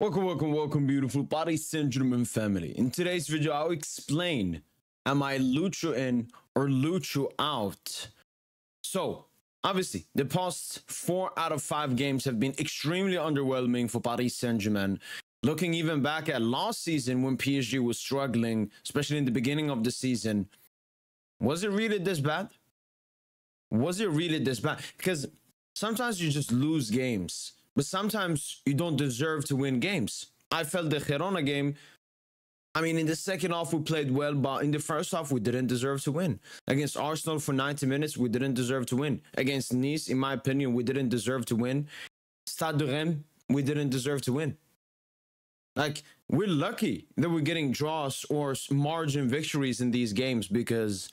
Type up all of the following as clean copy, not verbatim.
Welcome, beautiful Paris Saint Germain family. In today's video, I'll explain, am I Lucho in or Lucho out? So, obviously, the past 4 out of 5 games have been extremely underwhelming for Paris Saint Germain. Looking even back at last season when PSG was struggling, especially in the beginning of the season, was it really this bad? Was it really this bad? Because sometimes you just lose games. But sometimes you don't deserve to win games. I felt the Girona game, I mean, in the second half, we played well, but in the first half, we didn't deserve to win. Against Arsenal for 90 minutes, we didn't deserve to win. Against Nice, in my opinion, we didn't deserve to win. Stade de Rennes, we didn't deserve to win. Like, we're lucky that we're getting draws or margin victories in these games because,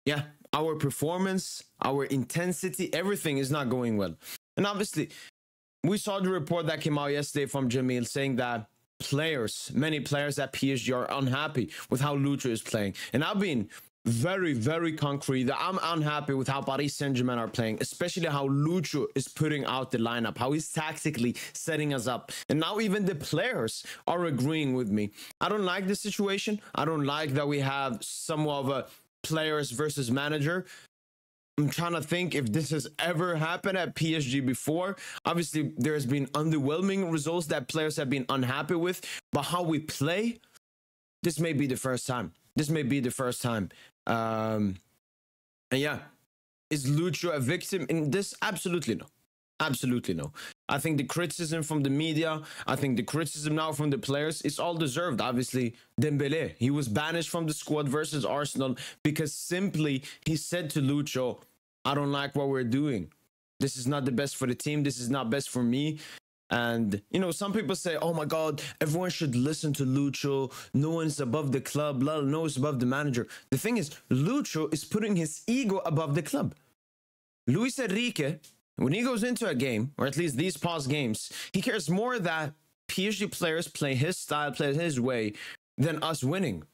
yeah, our performance, our intensity, everything is not going well. And obviously, we saw the report that came out yesterday from Jamil saying that many players at PSG are unhappy with how Lucho is playing. And I've been very concrete that I'm unhappy with how Paris Saint Germain are playing, especially how Lucho is putting out the lineup, how he's tactically setting us up. And now even the players are agreeing with me. I don't like the situation. I don't like that we have somewhat of a players versus manager. I'm trying to think if this has ever happened at PSG before. Obviously, there's been underwhelming results that players have been unhappy with. But how we play, this may be the first time. This may be the first time. And yeah, is Lucho a victim in this? Absolutely no. Absolutely no. I think the criticism from the media, I think the criticism now from the players, it's all deserved. Obviously, Dembélé, he was banished from the squad versus Arsenal because simply he said to Lucho, I don't like what we're doing. This is not the best for the team. This is not best for me. And, you know, some people say, oh my God, everyone should listen to Lucho. No one's above the club. No one's above the manager. The thing is, Lucho is putting his ego above the club. Luis Enrique, when he goes into a game, or at least these past games, he cares more that PSG players play his style, play his way, than us winning.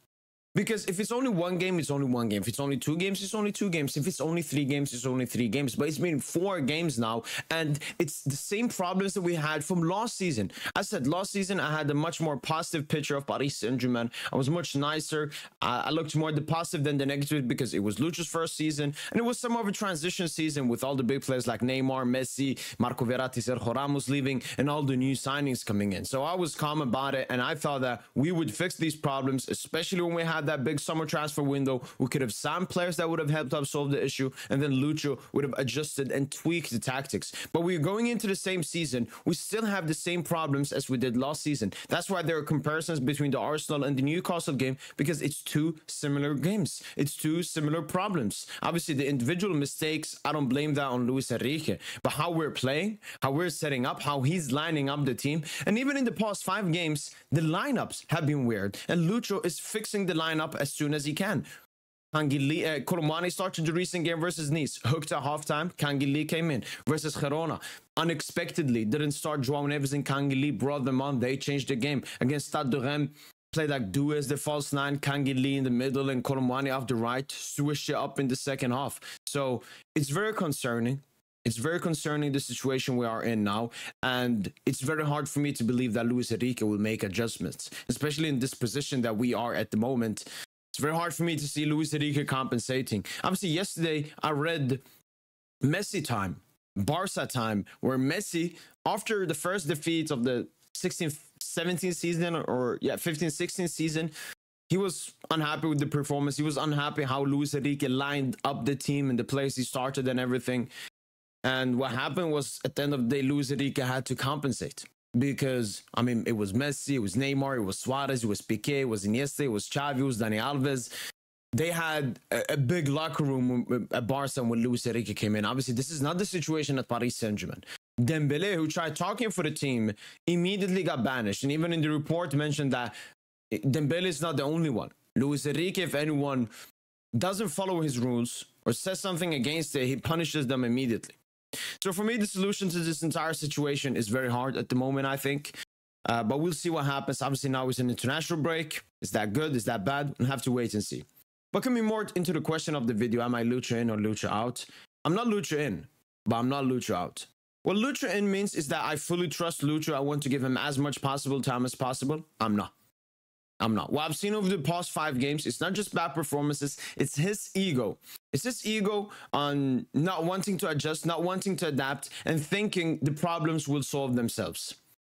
Because if it's only one game, it's only one game. If it's only 2 games, it's only 2 games. If it's only 3 games, it's only 3 games. But it's been 4 games now, and it's the same problems that we had from last season. I said last season, I had a much more positive picture of Paris Saint Germain. I was much nicer. I looked more the positive than the negative because it was Lucho's first season, and it was some of a transition season with all the big players like Neymar, Messi, Marco Verratti, Sergio Ramos leaving, and all the new signings coming in. So I was calm about it, and I thought that we would fix these problems, especially when we had that big summer transfer window. We could have signed players that would have helped us solve the issue, and then Lucho would have adjusted and tweaked the tactics. But we're going into the same season, we still have the same problems as we did last season. That's why there are comparisons between the Arsenal and the Newcastle game, because it's 2 similar games. It's 2 similar problems. Obviously, the individual mistakes, I don't blame that on Luis Enrique, but how we're playing, how we're setting up, how he's lining up the team, and even in the past 5 games, the lineups have been weird, and Lucho is fixing the lineup as soon as he can. Colomani started the recent game versus Nice, hooked at halftime. Kangili came in versus Girona. Unexpectedly, didn't start João Neves and Kangili, brought them on. They changed the game. Against Stade de Rennes, played like Doué as the false 9, Kangili in the middle, and Colomani off the right, switched it up in the second half. So it's very concerning. It's very concerning, the situation we are in now, and it's very hard for me to believe that Luis Enrique will make adjustments, especially in this position that we are at the moment. It's very hard for me to see Luis Enrique compensating. Obviously, yesterday I read Messi time, Barca time, where Messi, after the first defeat of the 16-17 season, or yeah, 15-16 season, he was unhappy with the performance. He was unhappy how Luis Enrique lined up the team and the players he started and everything. And what happened was, at the end of the day, Luis Enrique had to compensate. Because, I mean, it was Messi, it was Neymar, it was Suarez, it was Piqué, it was Iniesta, it was Xavi, it was Dani Alves. They had a big locker room at Barca when Luis Enrique came in. Obviously, this is not the situation at Paris Saint Germain. Dembélé, who tried talking for the team, immediately got banished. And even in the report mentioned that Dembélé is not the only one. Luis Enrique, if anyone doesn't follow his rules or says something against it, he punishes them immediately. So for me, the solution to this entire situation is very hard at the moment, I think. But we'll see what happens. Obviously, now it's an international break. Is that good? Is that bad? We'll have to wait and see. But coming more into the question of the video, am I Lucho in or Lucho out? I'm not Lucho in, but I'm not Lucho out. What Lucho in means is that I fully trust Lucho. I want to give him as much possible time as possible. I'm not. What I've seen over the past 5 games, it's not just bad performances, it's his ego. It's his ego on not wanting to adjust, not wanting to adapt, and thinking the problems will solve themselves.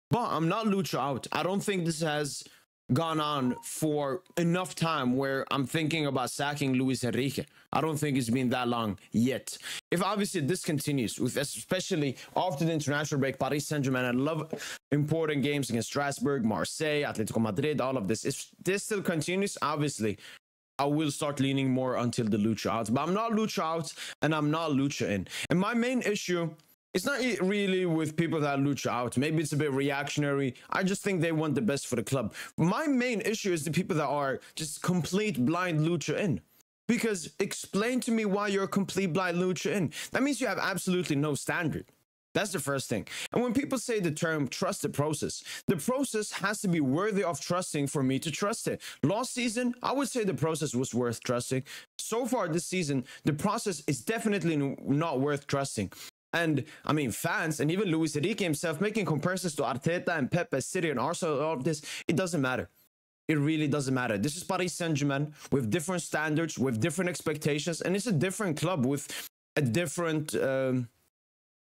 But I'm not Lucho out. I don't think this has gone on for enough time where I'm thinking about sacking Luis Enrique. I don't think it's been that long yet. If obviously this continues, with especially after the international break, Paris Saint Germain, I love important games against Strasbourg, Marseille, Atletico Madrid, all of this. If this still continues, obviously, I will start leaning more until the Lucho out. But I'm not Lucho out and I'm not Lucho in. And my main issue, it's not really with people that Lucho out. Maybe it's a bit reactionary. I just think they want the best for the club. My main issue is the people that are just complete blind Lucho in. Because explain to me why you're a complete blind Lucho in. That means you have absolutely no standard. That's the first thing. And when people say the term trust the process has to be worthy of trusting for me to trust it. Last season, I would say the process was worth trusting. So far this season, the process is definitely not worth trusting. And I mean, fans and even Luis Enrique himself making comparisons to Arteta and Pep as City and Arsenal, all of this, it doesn't matter. It really doesn't matter. This is Paris Saint Germain with different standards, with different expectations, and it's a different club with a different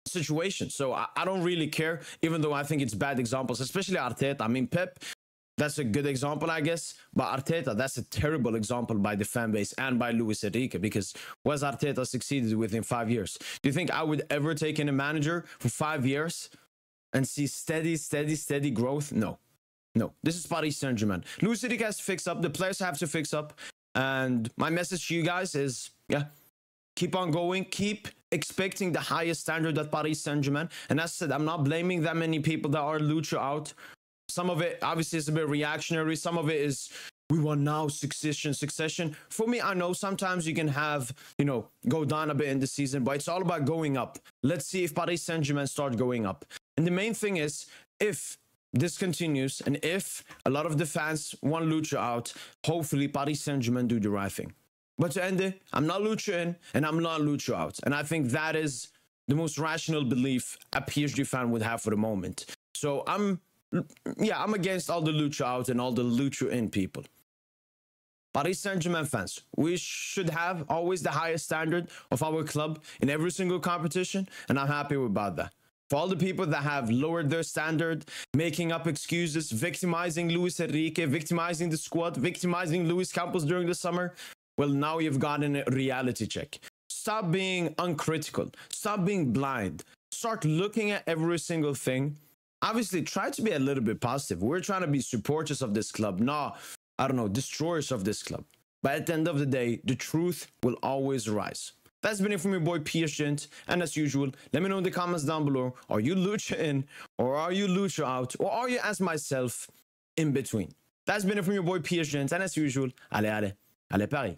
situation. So I don't really care, even though I think it's bad examples, especially Arteta. I mean, Pep, that's a good example, I guess. But Arteta, that's a terrible example by the fan base and by Luis Enrique, because what has Arteta succeeded within 5 years? Do you think I would ever take in a manager for 5 years and see steady growth? No. This is Paris Saint Germain. Luis Enrique has to fix up. The players have to fix up. And my message to you guys is, yeah, keep on going. Keep expecting the highest standard at Paris Saint Germain. And as I said, I'm not blaming that many people that are Lucho out. Some of it, obviously, is a bit reactionary. Some of it is, we want now succession. For me, I know sometimes you can have, go down a bit in the season, but it's all about going up. Let's see if Paris Saint Germain start going up. And the main thing is, if this continues and if a lot of the fans want Lucho out, hopefully Paris Saint Germain do the right thing. But to end it, I'm not Lucho in and I'm not Lucho out. And I think that is the most rational belief a PSG fan would have for the moment. So I'm against all the Lucho out and all the Lucho in people. Paris Saint Germain fans, we should have always the highest standard of our club in every single competition, and I'm happy about that. For all the people that have lowered their standard, making up excuses, victimizing Luis Enrique, victimizing the squad, victimizing Luis Campos during the summer, well, now you've gotten a reality check. Stop being uncritical. Stop being blind. Start looking at every single thing. Obviously, try to be a little bit positive. We're trying to be supporters of this club, not, destroyers of this club. But at the end of the day, the truth will always rise. That's been it from your boy PSG, and as usual, let me know in the comments down below, are you Lucho in, or are you Lucho out, or are you, as myself, in between? That's been it from your boy PSG, and as usual, allez Paris.